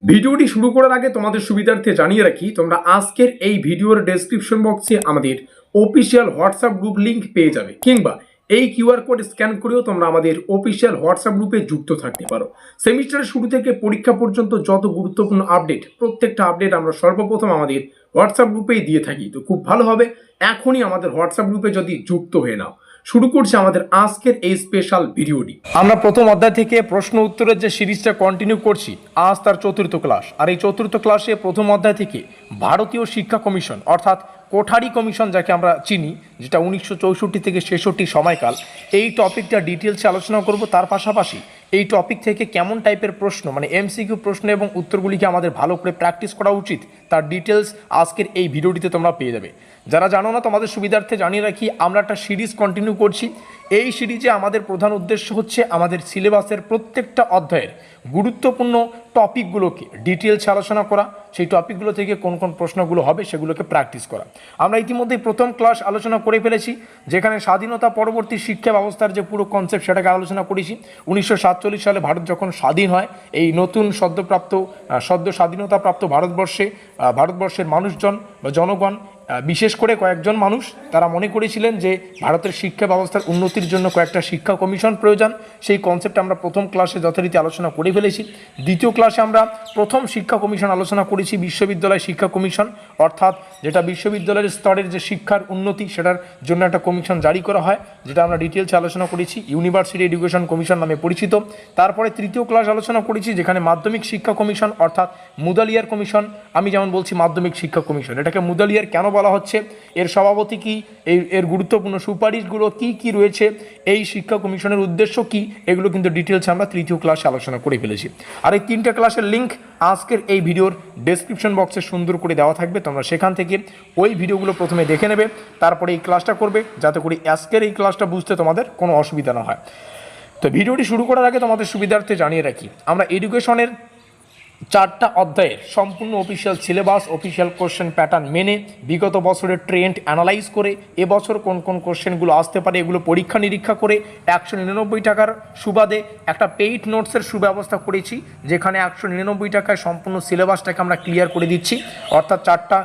ভিডিওটি শুরু করার আগে তোমাদের সুবিধার্থে জানিয়ে রাখি, তোমরা আজকের এই ভিডিওর ডেসক্রিপশন বক্সে আমাদের অফিসিয়াল হোয়াটসঅ্যাপ গ্রুপ লিংক পেয়ে যাবে, কিংবা এই কিউআর কোড স্ক্যান করেও তোমরা আমাদের অফিসিয়াল হোয়াটসঅ্যাপ গ্রুপে যুক্ত থাকতে পারো। সেমিস্টারের শুরু থেকে পরীক্ষা পর্যন্ত যত গুরুত্বপূর্ণ আপডেট, প্রত্যেকটা আপডেট আমরা সর্বপ্রথম আমাদের হোয়াটসঅ্যাপ গ্রুপেই দিয়ে থাকি। তো খুব ভালো হবে এখনই আমাদের হোয়াটসঅ্যাপ গ্রুপে যদি যুক্ত হয়ে নাও। শুরু করছি আমাদের আজকের এই স্পেশাল ভিডিওটি। আমরা প্রথম অধ্যায় থেকে প্রশ্ন উত্তরের যে সিরিজটা কন্টিনিউ করছি, আজ তার চতুর্থ ক্লাস। আর এই চতুর্থ ক্লাসে প্রথম অধ্যায় থেকে ভারতীয় শিক্ষা কমিশন অর্থাৎ কোঠারি কমিশন যাকে আমরা চিনি, যেটা 1964 থেকে 66 সময়কাল, এই টপিকটা ডিটেলসে আলোচনা করব। তার পাশাপাশি এই টপিক থেকে কেমন টাইপের প্রশ্ন, মানে এমসিকিউ প্রশ্ন এবং উত্তরগুলিকে আমাদের ভালো করে প্র্যাকটিস করা উচিত, তার ডিটেলস আজকের এই ভিডিওটিতে তোমরা পেয়ে যাবে। যারা জানো না, তোমাদের সুবিধার্থে জানিয়ে রাখি, আমরা একটা সিরিজ কন্টিনিউ করছি। এই সিরিজে আমাদের প্রধান উদ্দেশ্য হচ্ছে আমাদের সিলেবাসের প্রত্যেকটা অধ্যায়ের গুরুত্বপূর্ণ টপিকগুলোকে ডিটেলসে আলোচনা করা, সেই টপিকগুলো থেকে কোন কোন প্রশ্নগুলো হবে সেগুলোকে প্র্যাকটিস করা। আমরা ইতিমধ্যেই প্রথম ক্লাস আলোচনা করে ফেলেছি, যেখানে স্বাধীনতা পরবর্তী শিক্ষা ব্যবস্থার যে পুরো কনসেপ্ট সেটাকে আলোচনা করেছি। 1947 সালে ভারত যখন স্বাধীন হয়, এই নতুন সদ্য স্বাধীনতাপ্রাপ্ত ভারতবর্ষের মানুষজন বা জনগণ, বিশেষ করে কয়েকজন মানুষ, তারা মনে করেছিলেন যে ভারতের শিক্ষা ব্যবস্থার উন্নতির জন্য কয়েকটা শিক্ষা কমিশন প্রয়োজন। সেই কনসেপ্ট আমরা প্রথম ক্লাসে যথারীতি আলোচনা করে ফেলেছি। দ্বিতীয় ক্লাসে আমরা প্রথম শিক্ষা কমিশন আলোচনা করেছি, বিশ্ববিদ্যালয় শিক্ষা কমিশন, অর্থাৎ যেটা বিশ্ববিদ্যালয়ের স্তরের যে শিক্ষার উন্নতি সেটার জন্য একটা কমিশন জারি করা হয়, যেটা আমরা ডিটেলসে আলোচনা করেছি, ইউনিভার্সিটি এডুকেশন কমিশন নামে পরিচিত। তারপরে তৃতীয় ক্লাস আলোচনা করেছি, যেখানে মাধ্যমিক শিক্ষা কমিশন অর্থাৎ মুদালিয়ার কমিশন, আমি যেমন বলছি মাধ্যমিক শিক্ষা কমিশন, এটাকে মুদালিয়ার কেন বলা হচ্ছে, এর সভাপতি কি, এর গুরুত্বপূর্ণ সুপারিশগুলো কি কি রয়েছে, এই শিক্ষা কমিশনের উদ্দেশ্য কি, এগুলো কিন্তু ডিটেলস আমরা তৃতীয় ক্লাসে আলোচনা করে ফেলেছি। আর এই তিনটা ক্লাসের লিঙ্ক আজকের এই ভিডিওর ডেসক্রিপশন বক্সে সুন্দর করে দেওয়া থাকবে, তোমরা সেখান থেকে ওই ভিডিওগুলো প্রথমে দেখে নেবে, তারপরে এই ক্লাসটা করবে, যাতে করে আজকের এই ক্লাসটা বুঝতে তোমাদের কোনো অসুবিধা না হয়। তো ভিডিওটি শুরু করার আগে তোমাদের সুবিধার্থে জানিয়ে রাখি, আমরা এডুকেশনের 4টা অধ্যায়ের সম্পূর্ণ official syllabus, official question pattern মেনে, বিগত বছরের ট্রেন্ড অ্যানালাইজ করে, এবছর কোন কোন কোশ্চেনগুলো আসতে পারে এগুলো পরীক্ষা নিরীক্ষা করে 199 টাকার সুবাদে একটা পেইড নোটসের সুব্যবস্থা করেছি, যেখানে 199 টাকায় সম্পূর্ণ সিলেবাসটাকে আমরা ক্লিয়ার করে দিচ্ছি। অর্থাৎ 4টা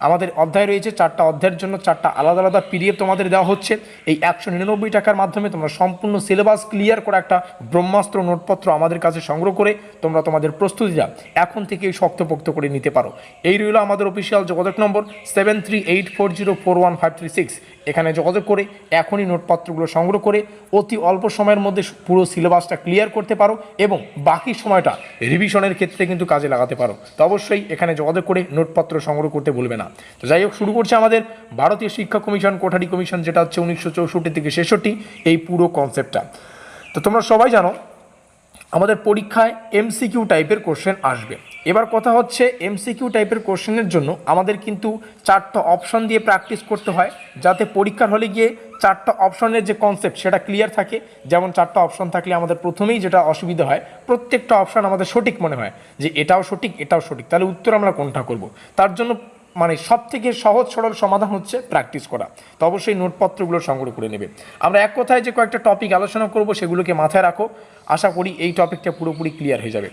আমাদের অধ্যায় রয়েছে, 4টা অধ্যায়ের জন্য 4টা আলাদা আলাদা পিডিএফ তোমাদের দেওয়া হচ্ছে। এই 199 টাকার মাধ্যমে তোমরা সম্পূর্ণ সিলেবাস ক্লিয়ার করে একটা ব্রহ্মাস্ত্র নোটপত্র আমাদের কাছে সংগ্রহ করে তোমরা তোমাদের প্রস্তুতিটা এখন থেকেই শক্তপোক্ত করে নিতে পারো। এই রইল আমাদের অফিসিয়াল যোগাযোগ নম্বর 7384041536। এখানে যোগাযোগ করে এখনই নোটপত্রগুলো সংগ্রহ করে অতি অল্প সময়ের মধ্যে পুরো সিলেবাসটা ক্লিয়ার করতে পারো এবং বাকি সময়টা রিভিশনের ক্ষেত্রে কিন্তু কাজে লাগাতে পারো। তো অবশ্যই এখানে যোগাযোগ করে নোটপত্র সংগ্রহ করতে ভুলবে না। তো যাই হোক, শুরু করছে আমাদের ভারতীয় শিক্ষা কমিশন, কোঠারি কমিশন, যেটা হচ্ছে 1964 থেকে 66, এই পুরো কনসেপ্টটা। তো তোমরা সবাই জানো আমাদের পরীক্ষায় এমসিকিউ টাইপের কোশ্চেন আসবে। এবার কথা হচ্ছে, এমসিকিউ টাইপের কোশ্চেনের জন্য আমাদের কিন্তু 4টা অপশন দিয়ে প্র্যাকটিস করতে হয়, যাতে পরীক্ষার হলে গিয়ে 4টা অপশনের যে কনসেপ্ট সেটা ক্লিয়ার থাকে। যেমন 4টা অপশন থাকলে আমাদের প্রথমেই যেটা অসুবিধা হয়, প্রত্যেকটা অপশন আমাদের সঠিক মনে হয় যে এটাও সঠিক এটাও সঠিক, তাহলে উত্তর আমরা কোনটা করব। তার জন্য মানে সব থেকে সহজ সরল সমাধান হচ্ছে প্র্যাকটিস করা। তো অবশ্যই নোটপত্রগুলো সংগ্রহ করে নেবে। আমরা এক কথায় যে কয়েকটা টপিক আলোচনা করব সেগুলোকে মাথায় রাখো, আশা করি এই টপিকটা পুরোপুরি ক্লিয়ার হয়ে যাবে।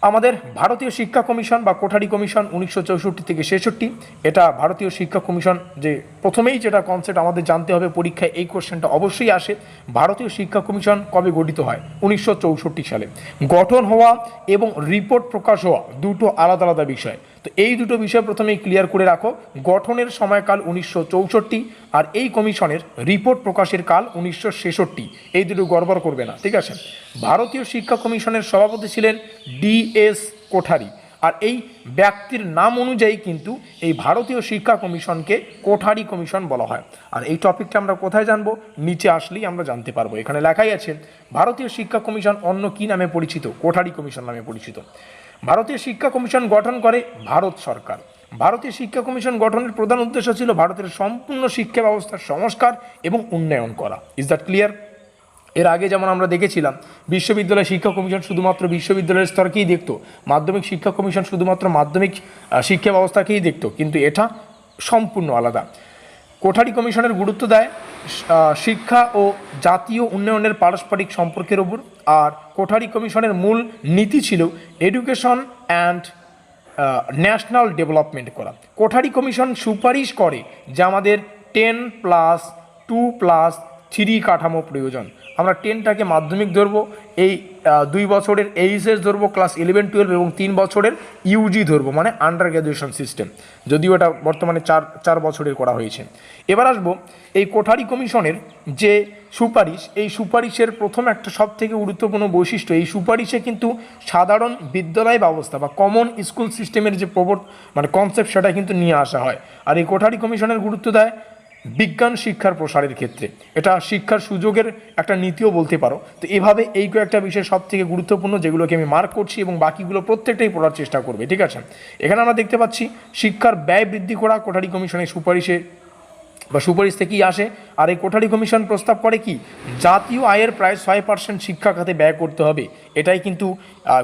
আমাদের ভারতীয় শিক্ষা কমিশন বা কোঠারি কমিশন 1964 থেকে 66, এটা ভারতীয় শিক্ষা কমিশন, যে প্রথমেই যেটা কনসেপ্ট আমাদের জানতে হবে, পরীক্ষায় এই কোশ্চেনটা অবশ্যই আসে, ভারতীয় শিক্ষা কমিশন কবে গঠিত হয়? 1964 সালে। গঠন হওয়া এবং রিপোর্ট প্রকাশ হওয়া দুটো আলাদা আলাদা বিষয়। তো এই দুটো বিষয় প্রথমেই ক্লিয়ার করে রাখো। গঠনের সময়কাল 1964 আর এই কমিশনের রিপোর্ট প্রকাশের কাল 1966, এই দুটো গড়বড় করবে না, ঠিক আছে? ভারতীয় শিক্ষা কমিশনের সভাপতি ছিলেন ডিএস কোঠারি, আর এই ব্যক্তির নাম অনুযায়ী কিন্তু এই ভারতীয় শিক্ষা কমিশনকে কোঠারি কমিশন বলা হয়। আর এই টপিকটা আমরা কোথায় জানবো? নিচে আসলেই আমরা জানতে পারবো। এখানে লেখাই আছে ভারতীয় শিক্ষা কমিশন অন্য কি নামে পরিচিত? কোঠারি কমিশন নামে পরিচিত। ভারতীয় শিক্ষা কমিশন গঠন করে ভারত সরকার। ভারতীয় শিক্ষা কমিশন গঠনের প্রধান উদ্দেশ্য ছিল ভারতের সম্পূর্ণ শিক্ষা ব্যবস্থার সংস্কার এবং উন্নয়ন করা। Is that clear? এর আগে যেমন আমরা দেখেছিলাম বিশ্ববিদ্যালয় শিক্ষা কমিশন শুধুমাত্র বিশ্ববিদ্যালয়ের স্তরকেই দেখতো, মাধ্যমিক শিক্ষা কমিশন শুধুমাত্র মাধ্যমিক শিক্ষা ব্যবস্থাকেই দেখতো, কিন্তু এটা সম্পূর্ণ আলাদা। কোঠারি কমিশনের গুরুত্ব দেয় শিক্ষা ও জাতীয় উন্নয়নের পারস্পরিক সম্পর্কের ওপর। আর কোঠারি কমিশনের মূল নীতি ছিল এডুকেশন অ্যান্ড ন্যাশনাল ডেভেলপমেন্ট করা। কোঠারি কমিশন সুপারিশ করে যে আমাদের 10+2+3 কাঠামো প্রয়োজন। আমরা 10টাকে মাধ্যমিক ধরবো, এই 2 বছরের এইচএস ধরবো ক্লাস 11-12 এবং 3 বছরের ইউজি ধরবো মানে আন্ডার গ্র্যাজুয়েশন সিস্টেম, যদিও এটা বর্তমানে 4 বছরের করা হয়েছে। এবার আসবো এই কোঠারি কমিশনের যে সুপারিশ, এই সুপারিশের প্রথম একটা সব থেকে গুরুত্বপূর্ণ বৈশিষ্ট্য, এই সুপারিশে কিন্তু সাধারণ বিদ্যালয় ব্যবস্থা বা কমন স্কুল সিস্টেমের যে মানে কনসেপ্ট সেটা কিন্তু নিয়ে আসা হয়। আর এই কোঠারি কমিশনের গুরুত্ব দেয় বিজ্ঞান শিক্ষার প্রসারের ক্ষেত্রে, এটা শিক্ষার সুযোগের একটা নীতিও বলতে পারো। তো এভাবে এই কয়েকটা বিষয় সব থেকে গুরুত্বপূর্ণ, যেগুলোকে আমি মার্ক করছি এবং বাকিগুলো প্রত্যেকটাই পড়ার চেষ্টা করবে, ঠিক আছে। এখানে আমরা দেখতে পাচ্ছি শিক্ষার ব্যয় বৃদ্ধি করা কোঠারি কমিশনের সুপারিশে বা সুপারিশ থেকেই আসে। আর এই কোঠারি কমিশন প্রস্তাব করে কি জাতীয় আয়ের প্রায় 6% শিক্ষা খাতে ব্যয় করতে হবে, এটাই কিন্তু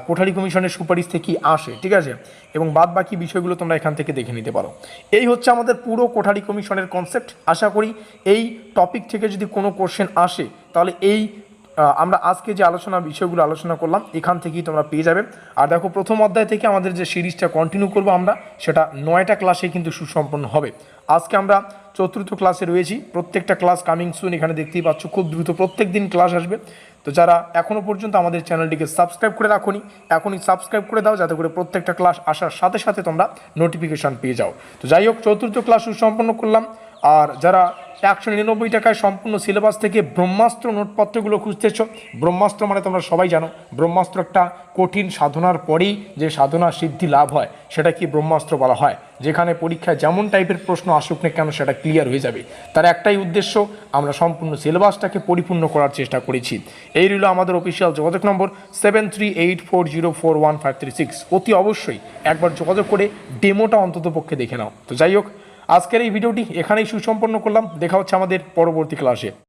কোঠারি কমিশনের সুপারিশ থেকেই আসে, ঠিক আছে। এবং বাদ বাকি বিষয়গুলো তোমরা এখান থেকে দেখে নিতে পারো। এই হচ্ছে আমাদের পুরো কোঠারি কমিশনের কনসেপ্ট। আশা করি এই টপিক থেকে যদি কোনো কোশ্চেন আসে তাহলে এই আমরা আজকে যে বিষয়গুলো আলোচনা করলাম এখান থেকেই তোমরা পেয়ে যাবে। আর দেখো প্রথম অধ্যায় থেকে আমাদের যে সিরিজটা কন্টিনিউ করবো আমরা, সেটা 9টা ক্লাসে কিন্তু সুসম্পন্ন হবে। আজকে আমরা 4র্থ ক্লাসে রয়েছি, প্রত্যেকটা ক্লাস কামিং সুন, এখানে দেখতেই পাচ্ছ খুব দ্রুত প্রত্যেক দিন ক্লাস আসবে। তো যারা এখনও পর্যন্ত আমাদের চ্যানেলটিকে সাবস্ক্রাইব করে রাখোনি, এখনই সাবস্ক্রাইব করে দাও, যাতে করে প্রত্যেকটা ক্লাস আসার সাথে সাথে তোমরা নোটিফিকেশান পেয়ে যাও। তো যাই হোক, 4র্থ ক্লাস সুসম্পন্ন করলাম। আর যারা 199 টাকায় সম্পূর্ণ সিলেবাস থেকে ব্রহ্মাস্ত্র নোটপত্রগুলো খুঁজতেছ, ব্রহ্মাস্ত্র মানে তোমরা সবাই জানো, ব্রহ্মাস্ত্র একটা কঠিন সাধনার পরেই যে সাধনা সিদ্ধি লাভ হয় সেটা কি ব্রহ্মাস্ত্র বলা হয়, যেখানে পরীক্ষায় যেমন টাইপের প্রশ্ন আসুক না কেন সেটা ক্লিয়ার হয়ে যাবে। তার একটাই উদ্দেশ্য, আমরা সম্পূর্ণ সিলেবাসটাকে পরিপূর্ণ করার চেষ্টা করেছি। এই রইল আমাদের অফিসিয়াল যোগাযোগ নম্বর 7384041536। অতি অবশ্যই একবার যোগাযোগ করে ডেমোটা অন্তত পক্ষে দেখে নাও। তো যাই হোক, আজকের এই ভিডিওটি এখানেই সুসম্পন্ন করলাম। দেখা হচ্ছে আমাদের পরবর্তী ক্লাসে।